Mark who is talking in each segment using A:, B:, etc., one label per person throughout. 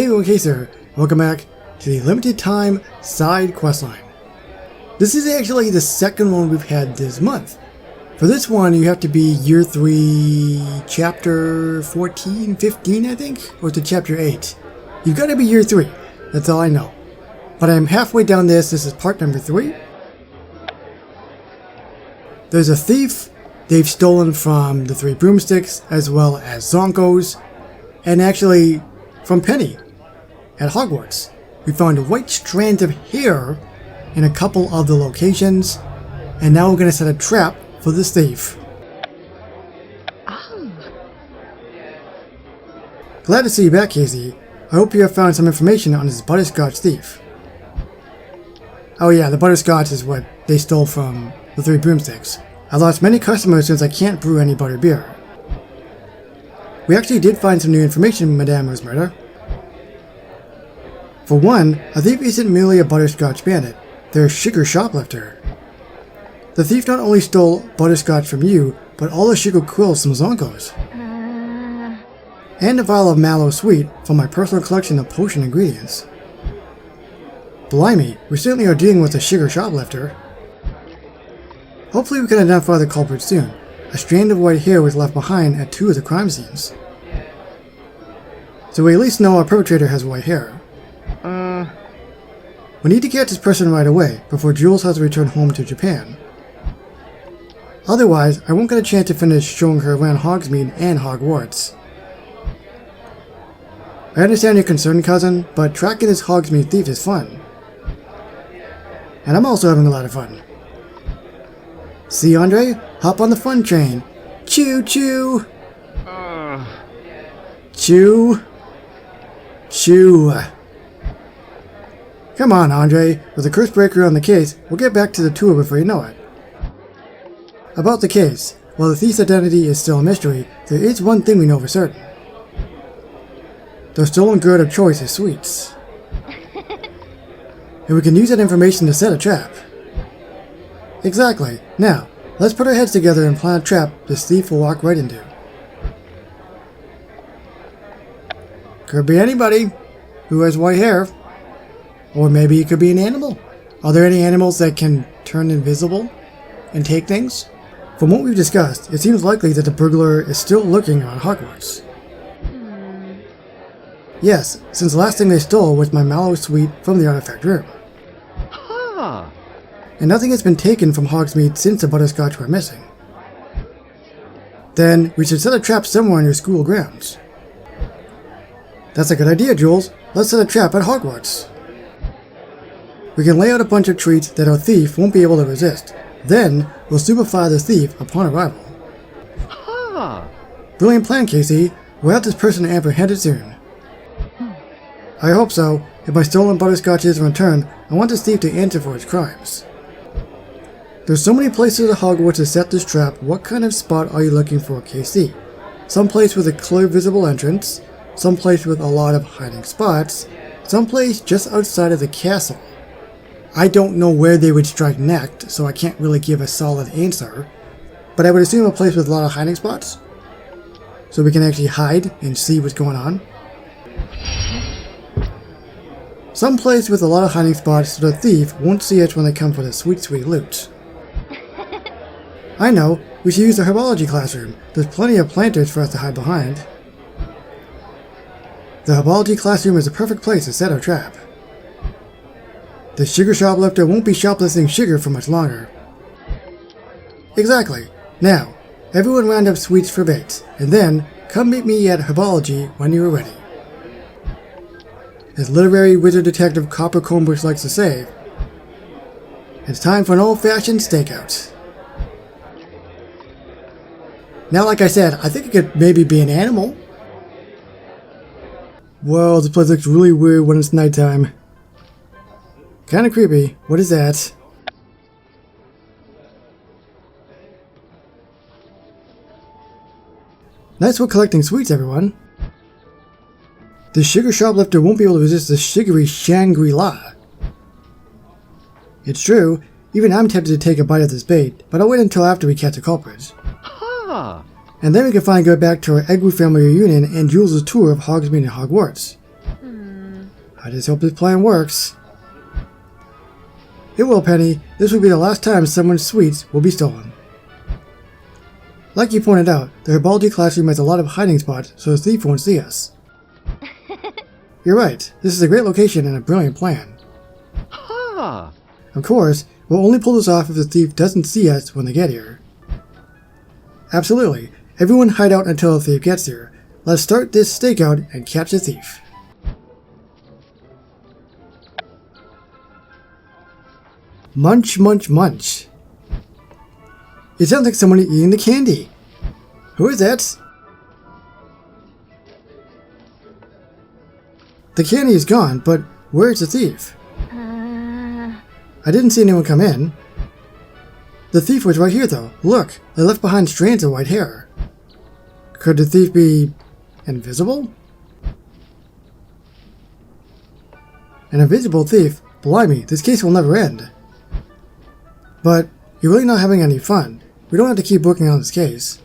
A: Hey, okay sir, welcome back to the limited time side questline. This is actually the second one we've had this month. For this one you have to be year 3, chapter 14, 15 I think? Or to chapter 8. You've got to be year 3, that's all I know. But I'm halfway down this is part number 3. There's a thief they've stolen from the 3 broomsticks as well as Zonkos, and actually from Penny at Hogwarts. We found white strands of hair in a couple of the locations, and now we're going to set a trap for this thief.
B: Oh.
A: Glad to see you back, Casey. I hope you have found some information on this butterscotch thief. Oh yeah, the butterscotch is what they stole from the 3 broomsticks. I've lost many customers since I can't brew any butterbeer. We actually did find some new information, Madame Hogsmeade. For one, a thief isn't merely a butterscotch bandit, they're a sugar shoplifter. The thief not only stole butterscotch from you, but all the sugar quills from Zonkos. And a vial of mallow sweet from my personal collection of potion ingredients. Blimey, we certainly are dealing with a sugar shoplifter. Hopefully we can identify the culprit soon. A strand of white hair was left behind at 2 of the crime scenes. So we at least know our perpetrator has white hair. We need to catch this person right away, before Jules has to return home to Japan. Otherwise, I won't get a chance to finish showing her around Hogsmeade and Hogwarts. I understand your concern, cousin, but tracking this Hogsmeade thief is fun. And I'm also having a lot of fun. See, Andre? Hop on the fun train. Choo choo! Choo. Choo. Come on, Andre. With the curse breaker on the case, we'll get back to the tour before you know it. About the case, while the thief's identity is still a mystery, there is one thing we know for certain. The stolen good of choice is sweets. And we can use that information to set a trap. Exactly. Now, let's put our heads together and plan a trap this thief will walk right into. Could be anybody who has white hair. Or maybe it could be an animal. Are there any animals that can turn invisible and take things? From what we've discussed, it seems likely that the burglar is still lurking around Hogwarts. Yes, since the last thing they stole was my mallow sweet from the artifact room. And nothing has been taken from Hogsmeade since the butterscotch were missing. Then, we should set a trap somewhere in your school grounds. That's a good idea, Jules. Let's set a trap at Hogwarts. We can lay out a bunch of treats that our thief won't be able to resist. Then, we'll stupefy the thief upon arrival. Brilliant plan, Casey. We'll have this person apprehended soon. I hope so. If my stolen butterscotch is returned, I want this thief to answer for his crimes. There's so many places at Hogwarts to set this trap. What kind of spot are you looking for, KC? Some place with a clear visible entrance, some place with a lot of hiding spots, some place just outside of the castle. I don't know where they would strike next, so I can't really give a solid answer, but I would assume a place with a lot of hiding spots, so we can actually hide and see what's going on. Some place with a lot of hiding spots so the thief won't see us when they come for the sweet, sweet loot. I know, we should use the herbology classroom. There's plenty of planters for us to hide behind. The herbology classroom is the perfect place to set our trap. The sugar shoplifter won't be shoplifting sugar for much longer. Exactly. Now, everyone round up sweets for bait, and then come meet me at herbology when you are ready. As literary wizard detective Copper Combridge likes to say, it's time for an old-fashioned stakeout. Now, like I said, I think it could maybe be an animal. Whoa, this place looks really weird when it's nighttime. Kinda creepy. What is that? Nice work collecting sweets, everyone. The sugar shoplifter won't be able to resist the sugary Shangri-La. It's true, even I'm tempted to take a bite of this bait, but I'll wait until after we catch the culprits. And then we can finally go back to our Egwu family reunion and Jules' tour of Hogsmeade and Hogwarts. I just hope this plan works. It will, Penny. This will be the last time someone's sweets will be stolen. Like you pointed out, the herbology classroom has a lot of hiding spots, so the thief won't see us. You're right. This is a great location and a brilliant plan.
B: Ha!
A: Of course, we'll only pull this off if the thief doesn't see us when they get here. Absolutely. Everyone hide out until the thief gets here. Let's start this stakeout and catch the thief. Munch, munch, munch. It sounds like someone eating the candy. Who is that? The candy is gone, but where's the thief? I didn't see anyone come in. The thief was right here though. Look, they left behind strands of white hair. Could the thief be invisible? An invisible thief? Blimey, this case will never end. But you're really not having any fun. We don't have to keep working on this case.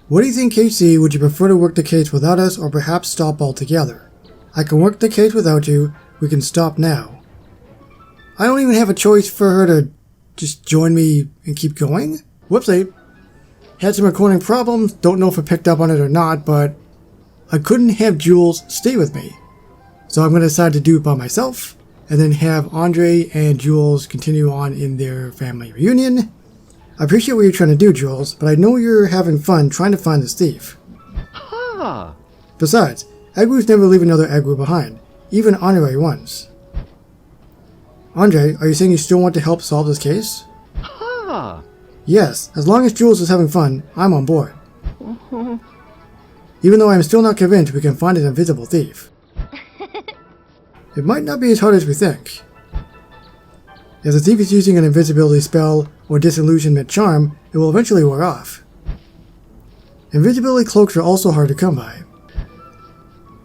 A: What do you think, KC? Would you prefer to work the case without us or perhaps stop altogether? I can work the case without you. We can stop now. I don't even have a choice for her to just join me and keep going? Whoopsie. Had some recording problems. Don't know if I picked up on it or not, but I couldn't have Jules stay with me. So I'm going to decide to do it by myself and then have Andre and Jules continue on in their family reunion. I appreciate what you're trying to do, Jules, but I know you're having fun trying to find this thief.
B: Ha!
A: Besides, Eggroos never leave another Eggroo behind, even honorary ones. Andre, are you saying you still want to help solve this case?
B: Ha!
A: Yes, as long as Jules is having fun, I'm on board. Even though I'm still not convinced we can find an invisible thief. It might not be as hard as we think. If the thief is using an invisibility spell or disillusionment charm, it will eventually wear off. Invisibility cloaks are also hard to come by.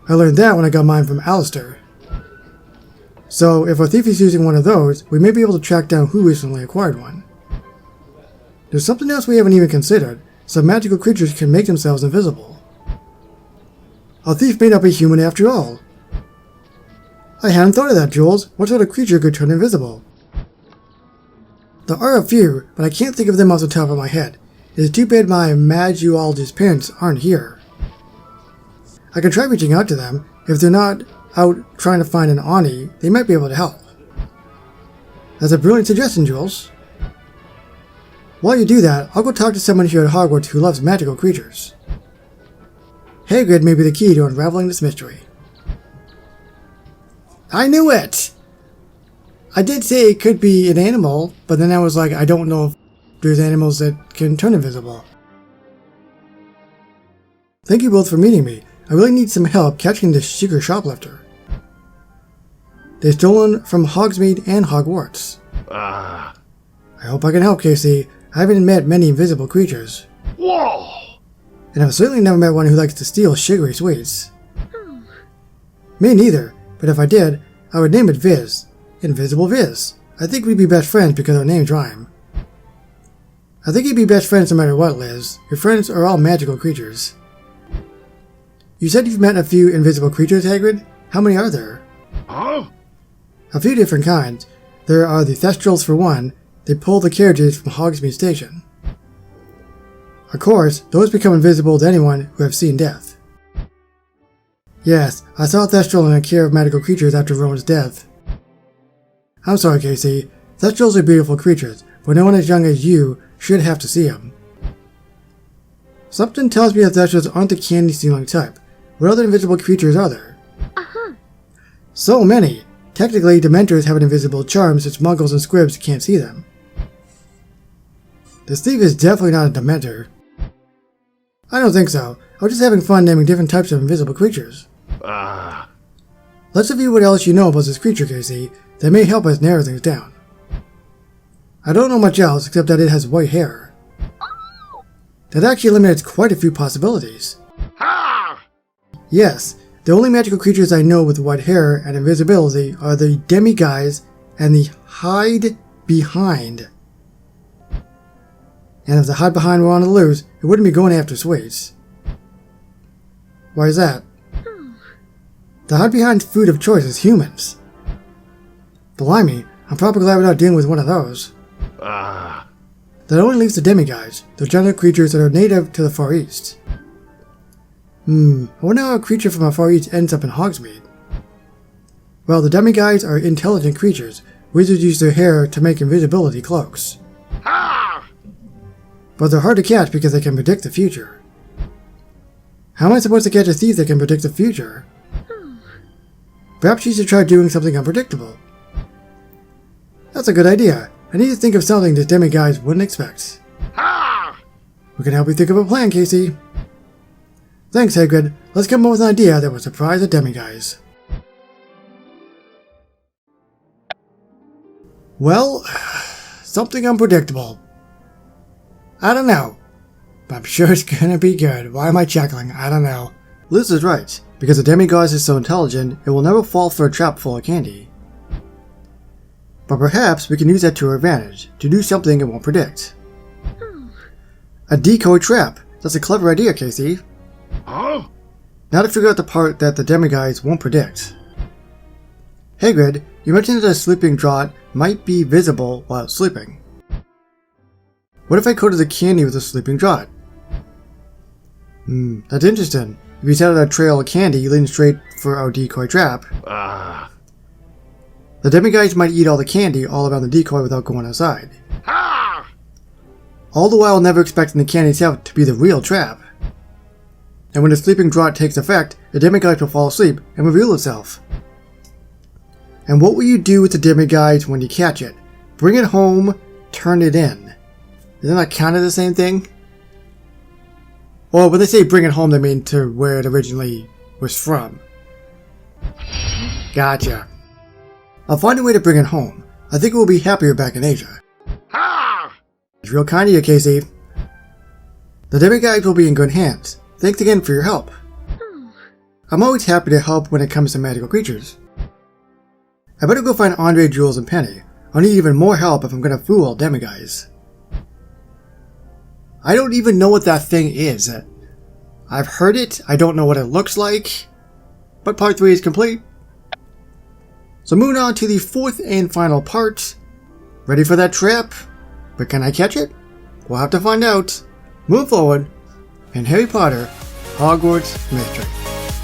A: I learned that when I got mine from Alistair. So if our thief is using one of those, we may be able to track down who recently acquired one. There's something else we haven't even considered. Some magical creatures can make themselves invisible. Our thief may not be human after all. I hadn't thought of that, Jules. What sort of creature could turn invisible? There are a few, but I can't think of them off the top of my head. It is too bad my magologist parents aren't here. I can try reaching out to them. If they're not out trying to find an Oni, they might be able to help. That's a brilliant suggestion, Jules. While you do that, I'll go talk to someone here at Hogwarts who loves magical creatures. Hagrid may be the key to unraveling this mystery. I knew it! I did say it could be an animal, but then I was like, I don't know if there's animals that can turn invisible. Thank you both for meeting me. I really need some help catching this secret shoplifter. They've stolen from Hogsmeade and Hogwarts. I hope I can help, Casey. I haven't met many invisible creatures.
B: Whoa!
A: And I've certainly never met one who likes to steal sugary sweets. Me neither, but if I did, I would name it Viz. Invisible Viz. I think we'd be best friends because our names rhyme. I think you'd be best friends no matter what, Liz. Your friends are all magical creatures. You said you've met a few invisible creatures, Hagrid? How many are there?
B: Huh?
A: A few different kinds. There are the Thestrals for one. They pull the carriages from Hogsmeade Station. Of course, those become invisible to anyone who have seen death. Yes, I saw Thestral in a care of magical creatures after Rowan's death. I'm sorry, Casey. Thestrals are beautiful creatures, but no one as young as you should have to see them. Something tells me that Thestrals aren't the candy-stealing type. What other invisible creatures are there? So many! Technically, Dementors have an invisible charm since Muggles and Squibs can't see them. This thief is definitely not a Dementor. I don't think so. I was just having fun naming different types of invisible creatures. Let's review what else you know about this creature, Casey. That may help us narrow things down. I don't know much else except that it has white hair. That actually eliminates quite a few possibilities. Yes, the only magical creatures I know with white hair and invisibility are the Demiguise and the Hide Behind. And if the Hide Behind were on the loose, it wouldn't be going after sweets. Why is that? The hide-behind food of choice is humans. Blimey, I'm probably glad we're not dealing with one of those.
B: Ah.
A: That only leaves the demigods, those giant creatures that are native to the Far East. I wonder how a creature from the Far East ends up in Hogsmeade. Well, the demigods are intelligent creatures. Wizards use their hair to make invisibility cloaks.
B: Ah.
A: But they're hard to catch because they can predict the future. How am I supposed to catch a thief that can predict the future? Perhaps you should try doing something unpredictable. That's a good idea. I need to think of something the demigods wouldn't expect.
B: Ah.
A: We can help you think of a plan, Casey. Thanks, Hagrid. Let's come up with an idea that will surprise the demigods. Well, something unpredictable. I don't know. But I'm sure it's gonna be good. Why am I chuckling? I don't know. Liz is right. Because the demigods is so intelligent, it will never fall for a trap full of candy. But perhaps we can use that to our advantage, to do something it won't predict. A decoy trap! That's a clever idea, Casey.
B: Huh?
A: Now to figure out the part that the demigods won't predict. Hagrid, you mentioned that a sleeping draught might be visible while sleeping. What if I coated the candy with a sleeping draught? That's interesting. If you set out a trail of candy leading straight for our decoy trap,
B: Ah.
A: the demigods might eat all the candy all around the decoy without going outside.
B: Ah.
A: All the while never expecting the candy itself to be the real trap. And when the sleeping draught takes effect, the demigods will fall asleep and reveal itself. And what will you do with the demigods when you catch it? Bring it home, turn it in. Isn't that kind of the same thing? Or when they say bring it home, they mean to where it originally was from. Gotcha. I'll find a way to bring it home. I think we'll be happier back in Asia.
B: Ah.
A: It's real kind of you, Casey. The demigods will be in good hands. Thanks again for your help. I'm always happy to help when it comes to magical creatures. I better go find Andre, Jules, and Penny. I'll need even more help if I'm gonna fool demigods. I don't even know what that thing is. I've heard it, I don't know what it looks like, but part 3 is complete. So moving on to the 4th and final part. Ready for that trap? But can I catch it? We'll have to find out. Move forward in Harry Potter, Hogwarts Mystery.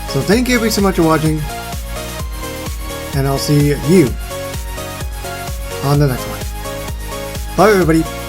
A: So thank you everybody so much for watching, and I'll see you on the next one. Bye everybody.